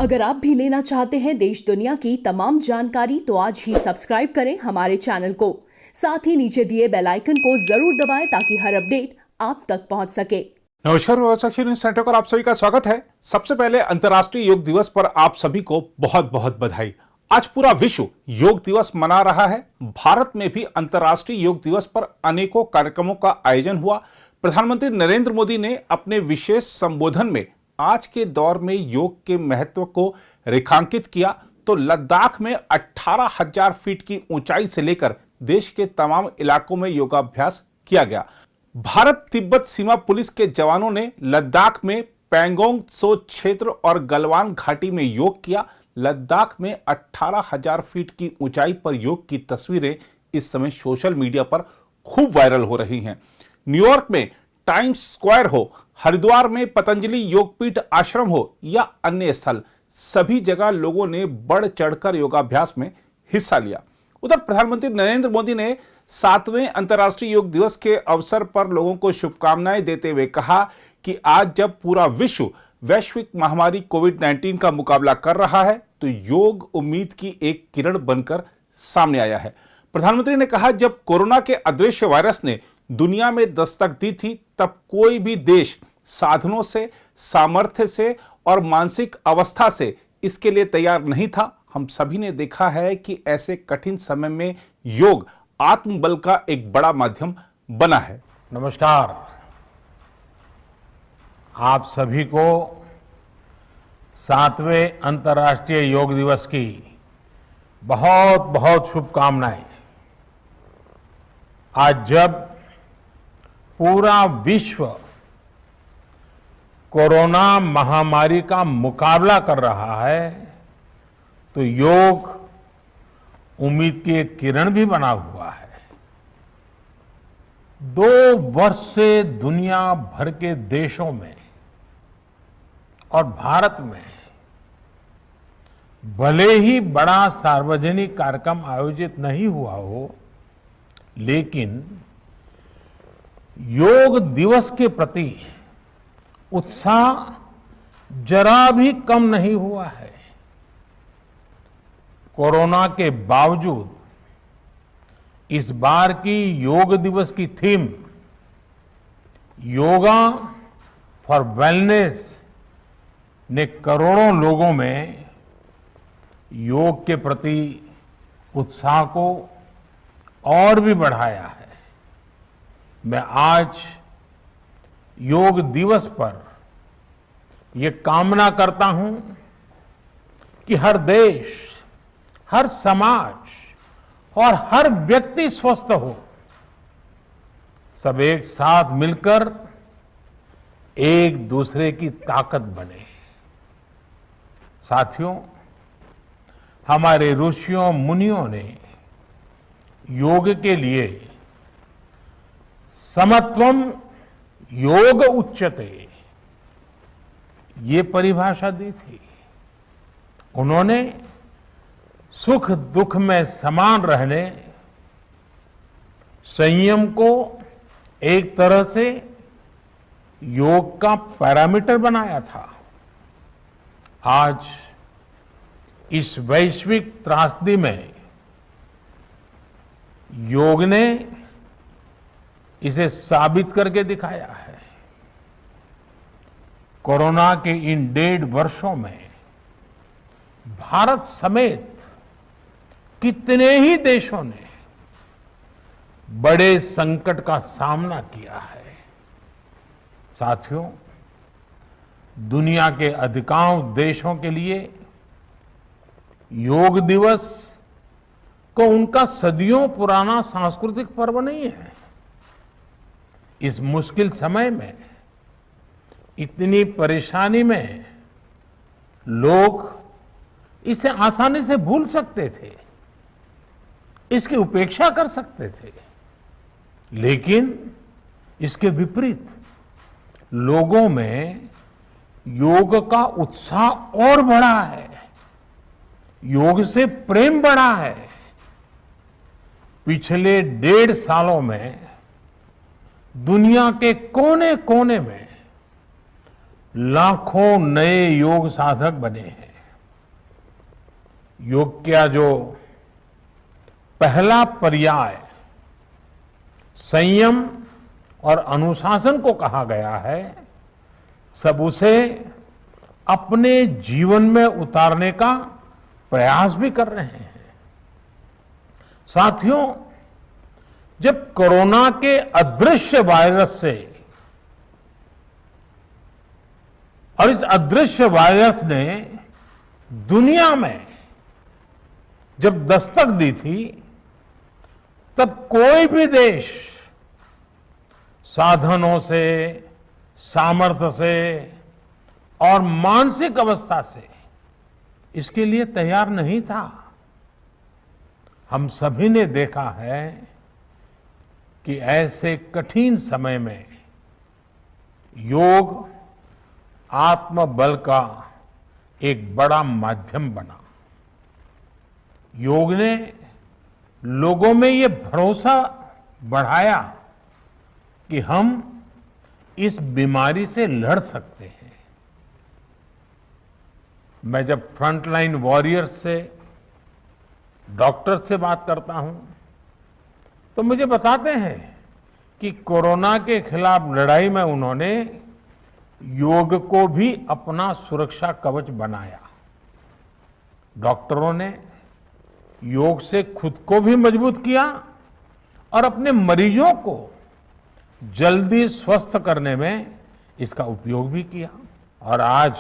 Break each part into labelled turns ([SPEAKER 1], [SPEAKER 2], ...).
[SPEAKER 1] अगर आप भी लेना चाहते हैं देश दुनिया की तमाम जानकारी तो आज ही सब्सक्राइब करें हमारे चैनल को। साथ ही नीचे दिए बेल आइकन को जरूर दबाएं ताकि हर अपडेट आप तक पहुंच सके।
[SPEAKER 2] नमस्कार, न्यूज सेंटर पर आप सभी का स्वागत है। सबसे पहले अंतर्राष्ट्रीय योग दिवस पर आप सभी को बहुत बहुत बधाई। आज पूरा विश्व योग दिवस मना रहा है। भारत में भी अंतर्राष्ट्रीय योग दिवस पर अनेकों कार्यक्रमों का आयोजन हुआ। प्रधानमंत्री नरेंद्र मोदी ने अपने विशेष संबोधन में आज के दौर में योग के महत्व को रेखांकित किया तो लद्दाख में 18,000 फीट की ऊंचाई से लेकर देश के तमाम इलाकों में योगाभ्यास किया गया। भारत तिब्बत सीमा पुलिस के जवानों ने लद्दाख में पैंगोंग त्सो क्षेत्र और गलवान घाटी में योग किया। लद्दाख में 18,000 फीट की ऊंचाई पर योग की तस्वीरें इस समय सोशल मीडिया पर खूब वायरल हो रही हैं। न्यूयॉर्क में टाइम्स स्क्वायर हो, हरिद्वार में पतंजलि योगपीठ आश्रम हो या अन्य स्थल, सभी जगह लोगों ने बढ़ चढ़कर योगाभ्यास में हिस्सा लिया। उधर प्रधानमंत्री नरेंद्र मोदी ने 7वें अंतर्राष्ट्रीय योग दिवस के अवसर पर लोगों को शुभकामनाएं देते हुए कहा कि आज जब पूरा विश्व वैश्विक महामारी कोविड-19 का मुकाबला कर रहा है तो योग उम्मीद की एक किरण बनकर सामने आया है। प्रधानमंत्री ने कहा, जब कोरोना के अदृश्य वायरस ने दुनिया में दस्तक दी थी तब कोई भी देश साधनों से, सामर्थ्य से और मानसिक अवस्था से इसके लिए तैयार नहीं था। हम सभी ने देखा है कि ऐसे कठिन समय में योग आत्मबल का एक बड़ा माध्यम बना है।
[SPEAKER 3] नमस्कार, आप सभी को 7वें अंतर्राष्ट्रीय योग दिवस की बहुत बहुत शुभकामनाएं। आज जब पूरा विश्व कोरोना महामारी का मुकाबला कर रहा है तो योग उम्मीद की एक किरण भी बना हुआ है। 2 वर्ष से दुनिया भर के देशों में और भारत में भले ही बड़ा सार्वजनिक कार्यक्रम आयोजित नहीं हुआ हो, लेकिन योग दिवस के प्रति उत्साह जरा भी कम नहीं हुआ है। कोरोना के बावजूद इस बार की योग दिवस की थीम योगा फॉर वेलनेस ने करोड़ों लोगों में योग के प्रति उत्साह को और भी बढ़ाया है। मैं आज योग दिवस पर यह कामना करता हूं कि हर देश, हर समाज और हर व्यक्ति स्वस्थ हो। सब एक साथ मिलकर एक दूसरे की ताकत बने। साथियों, हमारे ऋषियों मुनियों ने योग के लिए समत्वम योग उच्यते ये परिभाषा दी थी। उन्होंने सुख दुख में समान रहने, संयम को एक तरह से योग का पैरामीटर बनाया था। आज इस वैश्विक त्रासदी में योग ने इसे साबित करके दिखाया है। कोरोना के इन 1.5 वर्षों में भारत समेत कितने ही देशों ने बड़े संकट का सामना किया है। साथियों, दुनिया के अधिकांश देशों के लिए योग दिवस को उनका सदियों पुराना सांस्कृतिक पर्व नहीं है। इस मुश्किल समय में, इतनी परेशानी में लोग इसे आसानी से भूल सकते थे, इसकी उपेक्षा कर सकते थे, लेकिन इसके विपरीत लोगों में योग का उत्साह और बढ़ा है, योग से प्रेम बढ़ा है। पिछले 1.5 सालों में दुनिया के कोने कोने में लाखों नए योग साधक बने हैं। योग का जो पहला पर्याय संयम और अनुशासन को कहा गया है, सब उसे अपने जीवन में उतारने का प्रयास भी कर रहे हैं। साथियों, जब कोरोना के अदृश्य वायरस से और इस अदृश्य वायरस ने दुनिया में जब दस्तक दी थी, तब कोई भी देश साधनों से, सामर्थ्य से और मानसिक अवस्था से इसके लिए तैयार नहीं था। हम सभी ने देखा है कि ऐसे कठिन समय में योग आत्मबल का एक बड़ा माध्यम बना। योग ने लोगों में ये भरोसा बढ़ाया कि हम इस बीमारी से लड़ सकते हैं। मैं जब फ्रंटलाइन वॉरियर्स से, डॉक्टर से बात करता हूं, तो मुझे बताते हैं कि कोरोना के खिलाफ लड़ाई में उन्होंने योग को भी अपना सुरक्षा कवच बनाया। डॉक्टरों ने योग से खुद को भी मजबूत किया और अपने मरीजों को जल्दी स्वस्थ करने में इसका उपयोग भी किया। और आज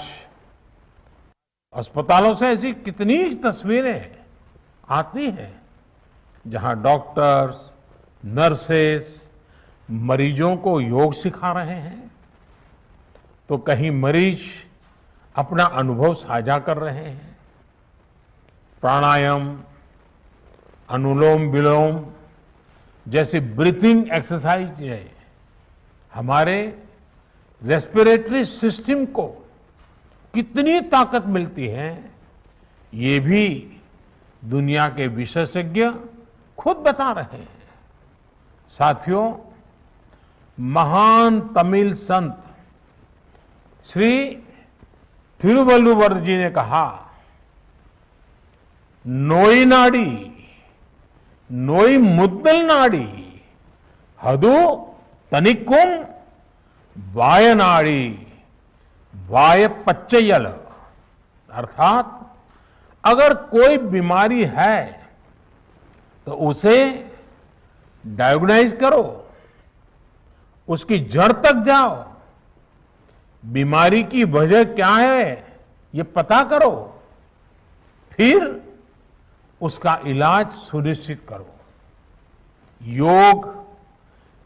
[SPEAKER 3] अस्पतालों से ऐसी कितनी तस्वीरें आती हैं जहां डॉक्टर्स, नर्सेस मरीजों को योग सिखा रहे हैं, तो कहीं मरीज अपना अनुभव साझा कर रहे हैं। प्राणायाम, अनुलोम विलोम जैसी ब्रीथिंग एक्सरसाइज है, हमारे रेस्पिरेटरी सिस्टम को कितनी ताकत मिलती है, ये भी दुनिया के विशेषज्ञ खुद बता रहे हैं। साथियों, महान तमिल संत श्री तिरुवल्लुवर जी ने कहा, नोई नाडी नोई मुद्दल नाडी हदु तनिक्कुम वायनाडी वाय पच्चयल। अर्थात अगर कोई बीमारी है तो उसे डायग्नाइज करो, उसकी जड़ तक जाओ, बीमारी की वजह क्या है ये पता करो, फिर उसका इलाज सुनिश्चित करो। योग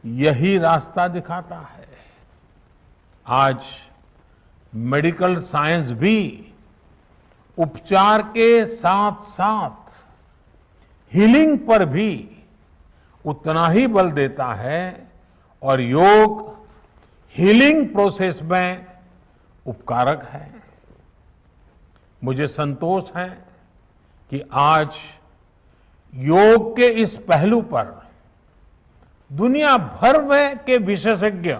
[SPEAKER 3] यही रास्ता दिखाता है। आज मेडिकल साइंस भी उपचार के साथ साथ हीलिंग पर भी उतना ही बल देता है और योग हीलिंग प्रोसेस में उपकारक है। मुझे संतोष है कि आज योग के इस पहलू पर दुनिया भर में के विशेषज्ञ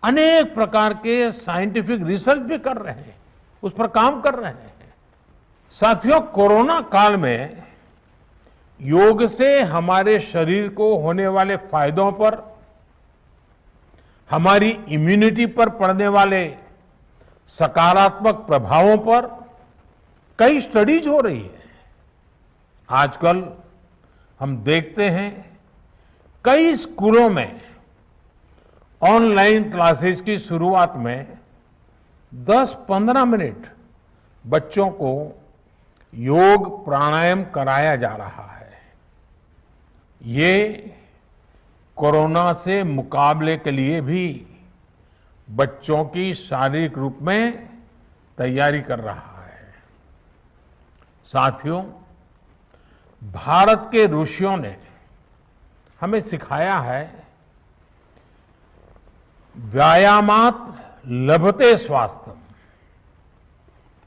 [SPEAKER 3] अनेक प्रकार के साइंटिफिक रिसर्च भी कर रहे हैं, उस पर काम कर रहे हैं। साथियों, कोरोना काल में योग से हमारे शरीर को होने वाले फायदों पर, हमारी इम्यूनिटी पर पड़ने वाले सकारात्मक प्रभावों पर कई स्टडीज हो रही है। आजकल हम देखते हैं कई स्कूलों में ऑनलाइन क्लासेस की शुरुआत में 10-15 मिनट बच्चों को योग प्राणायाम कराया जा रहा है। ये कोरोना से मुकाबले के लिए भी बच्चों की शारीरिक रूप में तैयारी कर रहा है। साथियों, भारत के ऋषियों ने हमें सिखाया है, व्यायामात लभते स्वास्थ्यम,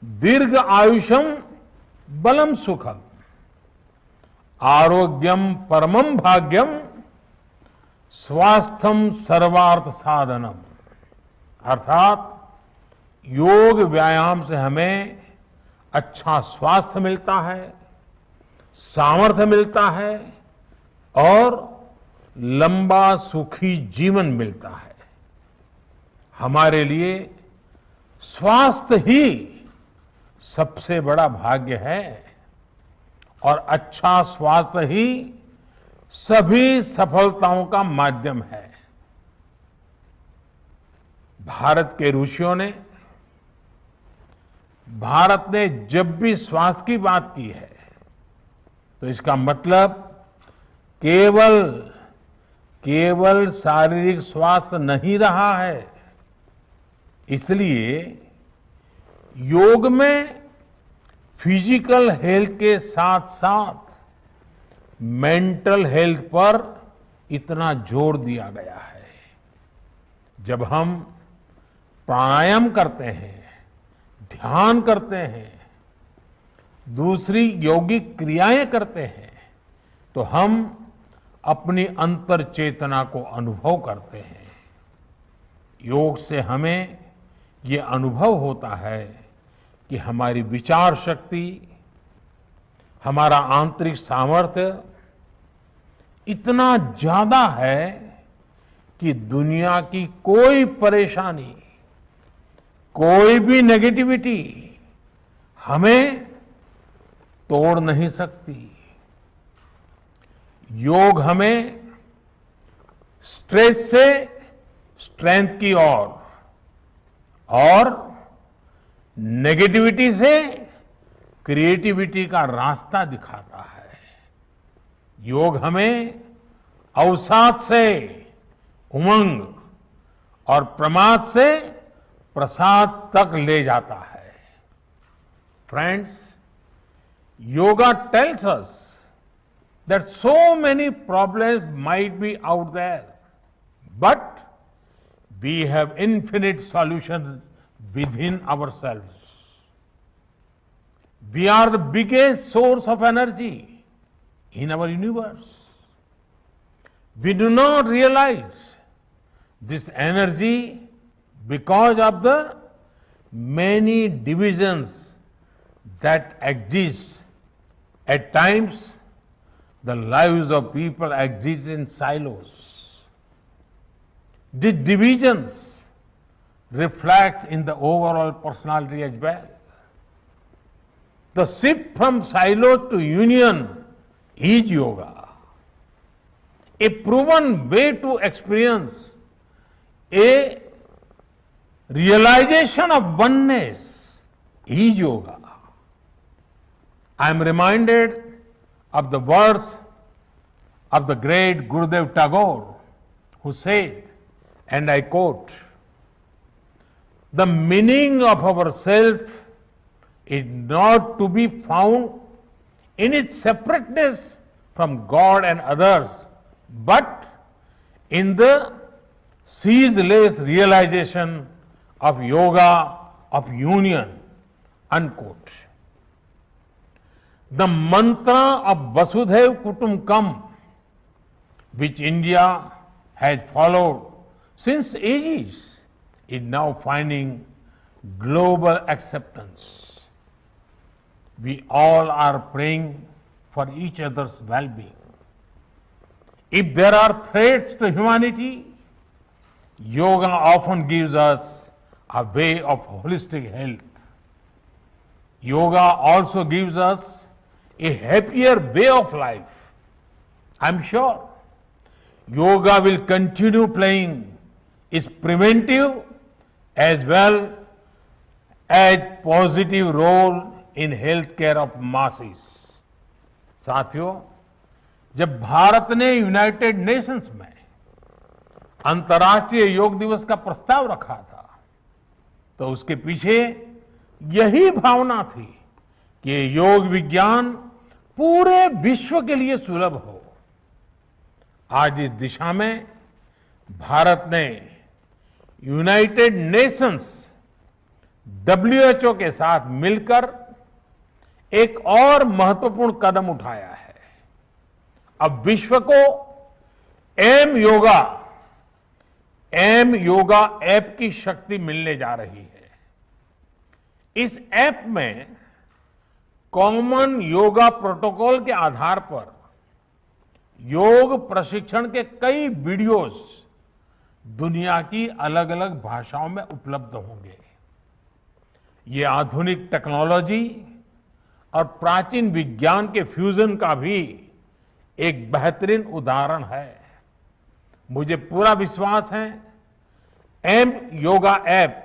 [SPEAKER 3] दीर्घ आयुषम बलम सुखम, आरोग्यम परमम भाग्यम, स्वास्थ्यम सर्वार्थ साधनम। अर्थात योग व्यायाम से हमें अच्छा स्वास्थ्य मिलता है, सामर्थ्य मिलता है और लंबा सुखी जीवन मिलता है। हमारे लिए स्वास्थ्य ही सबसे बड़ा भाग्य है और अच्छा स्वास्थ्य ही सभी सफलताओं का माध्यम है। भारत के ऋषियों ने, भारत ने जब भी स्वास्थ्य की बात की है तो इसका मतलब केवल शारीरिक स्वास्थ्य नहीं रहा है। इसलिए योग में फिजिकल हेल्थ के साथ साथ मेंटल हेल्थ पर इतना जोर दिया गया है। जब हम प्राणायाम करते हैं, ध्यान करते हैं, दूसरी यौगिक क्रियाएं करते हैं तो हम अपनी अंतर चेतना को अनुभव करते हैं। योग से हमें ये अनुभव होता है कि हमारी विचार शक्ति, हमारा आंतरिक सामर्थ्य इतना ज्यादा है कि दुनिया की कोई परेशानी, कोई भी नेगेटिविटी हमें तोड़ नहीं सकती। योग हमें स्ट्रेस से स्ट्रेंथ की ओर और नेगेटिविटी से क्रिएटिविटी का रास्ता दिखाता है। योग हमें अवसाद से उमंग और प्रमाद से प्रसाद तक ले जाता है। Friends, yoga tells us that so many problems might be out there, but we have infinite solutions within ourselves. We are the biggest source of energy in our universe. We do not realize this energy because of the many divisions that exist. At times, the lives of people exist in silos. These divisions reflect in the overall personality as well. The shift from silo to union is yoga. A proven way to experience a realization of oneness is yoga. I am reminded of the words of the great Gurudev Tagore, who said, and I quote, "The meaning of our self is not to be found in its separateness from God and others, but in the ceaseless realization of yoga of union," unquote. The mantra of Vasudhaiv Kutumbakam, which India has followed since ages, is now finding global acceptance. We all are praying for each other's well-being. If there are threats to humanity, yoga often gives us a way of holistic health. Yoga also gives us a happier way of life. I'm sure yoga will continue playing its preventive as well as positive role in healthcare of masses. साथियों, जब भारत ने United Nations में अंतर्राष्ट्रीय योग दिवस का प्रस्ताव रखा था तो उसके पीछे यही भावना थी कि योग विज्ञान पूरे विश्व के लिए सुलभ हो। आज इस दिशा में भारत ने यूनाइटेड नेशंस WHO के साथ मिलकर एक और महत्वपूर्ण कदम उठाया है। अब विश्व को एम योगा ऐप की शक्ति मिलने जा रही है। इस ऐप में कॉमन योगा प्रोटोकॉल के आधार पर योग प्रशिक्षण के कई वीडियोस दुनिया की अलग अलग भाषाओं में उपलब्ध होंगे। ये आधुनिक टेक्नोलॉजी और प्राचीन विज्ञान के फ्यूजन का भी एक बेहतरीन उदाहरण है। मुझे पूरा विश्वास है एम योगा ऐप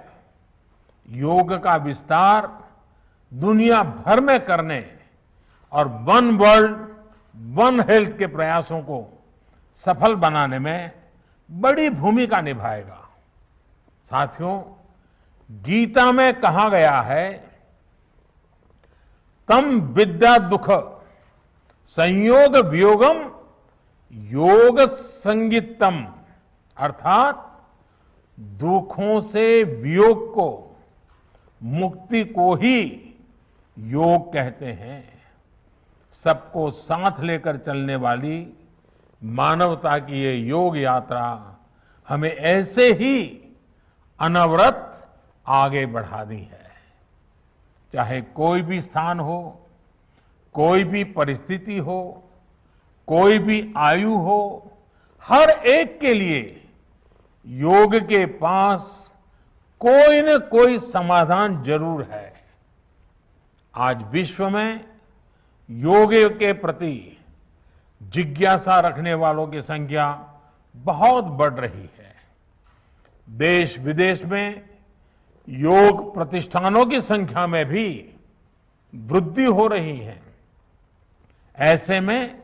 [SPEAKER 3] योग का विस्तार दुनिया भर में करने और वन वर्ल्ड वन हेल्थ के प्रयासों को सफल बनाने में बड़ी भूमिका निभाएगा। साथियों, गीता में कहा गया है, तम विद्या दुख संयोग वियोगम योग संगीतम, अर्थात दुखों से वियोग को, मुक्ति को ही योग कहते हैं। सबको साथ लेकर चलने वाली मानवता की ये योग यात्रा हमें ऐसे ही अनवरत आगे बढ़ानी है। चाहे कोई भी स्थान हो, कोई भी परिस्थिति हो, कोई भी आयु हो, हर एक के लिए योग के पास कोई न कोई समाधान जरूर है। आज विश्व में योग के प्रति जिज्ञासा रखने वालों की संख्या बहुत बढ़ रही है। देश विदेश में योग प्रतिष्ठानों की संख्या में भी वृद्धि हो रही है। ऐसे में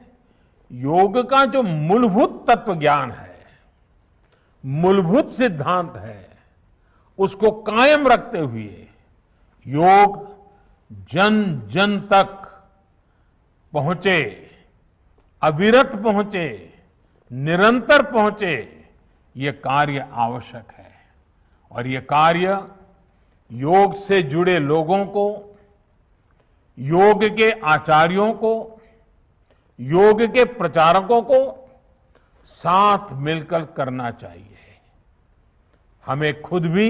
[SPEAKER 3] योग का जो मूलभूत तत्व ज्ञान है, मूलभूत सिद्धांत है, उसको कायम रखते हुए योग जन जन तक पहुंचे, अविरत पहुंचे, निरंतर पहुंचे, ये कार्य आवश्यक है। और ये कार्य योग से जुड़े लोगों को, योग के आचार्यों को, योग के प्रचारकों को साथ मिलकर करना चाहिए। हमें खुद भी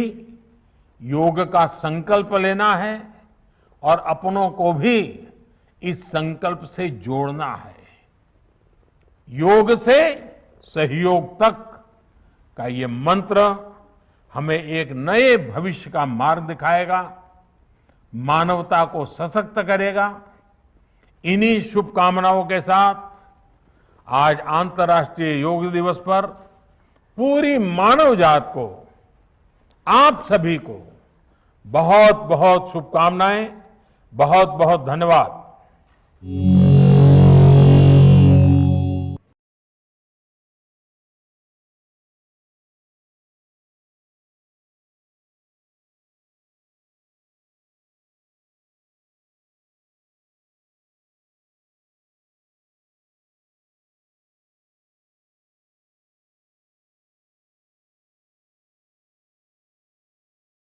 [SPEAKER 3] योग का संकल्प लेना है और अपनों को भी इस संकल्प से जोड़ना है। योग से सहयोग तक का ये मंत्र हमें एक नए भविष्य का मार्ग दिखाएगा, मानवता को सशक्त करेगा। इन्हीं शुभकामनाओं के साथ आज अंतर्राष्ट्रीय योग दिवस पर पूरी मानव जात को, आप सभी को बहुत बहुत शुभकामनाएं, बहुत बहुत धन्यवाद।